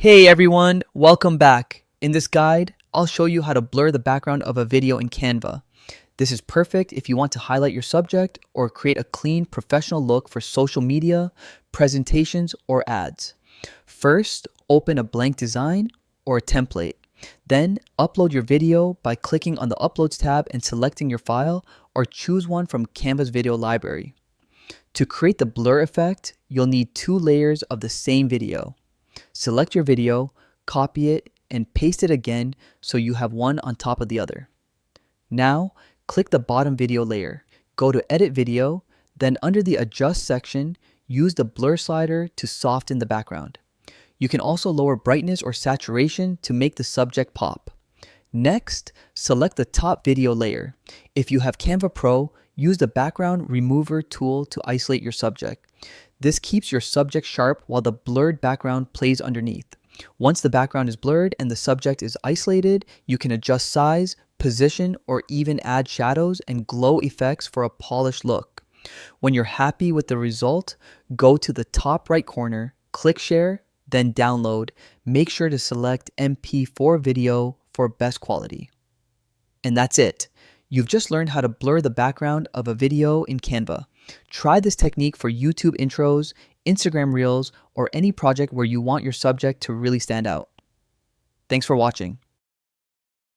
Hey everyone, welcome back. In this guide, I'll show you how to blur the background of a video in Canva. This is perfect if you want to highlight your subject or create a clean professional look for social media, presentations, or ads. First, open a blank design or a template. Then, upload your video by clicking on the Uploads tab and selecting your file, or choose one from Canva's video library. To create the blur effect, you'll need two layers of the same video. Select your video, copy it, and paste it again so you have one on top of the other. Now, click the bottom video layer. Go to Edit Video, then under the Adjust section, use the blur slider to soften the background. You can also lower brightness or saturation to make the subject pop. Next, select the top video layer. If you have Canva Pro, use the Background Remover tool to isolate your subject. This keeps your subject sharp while the blurred background plays underneath. Once the background is blurred and the subject is isolated, you can adjust size, position, or even add shadows and glow effects for a polished look. When you're happy with the result, go to the top right corner, click Share, then Download. Make sure to select MP4 video for best quality. And that's it. You've just learned how to blur the background of a video in Canva. Try this technique for YouTube intros, Instagram Reels, or any project where you want your subject to really stand out. Thanks for watching.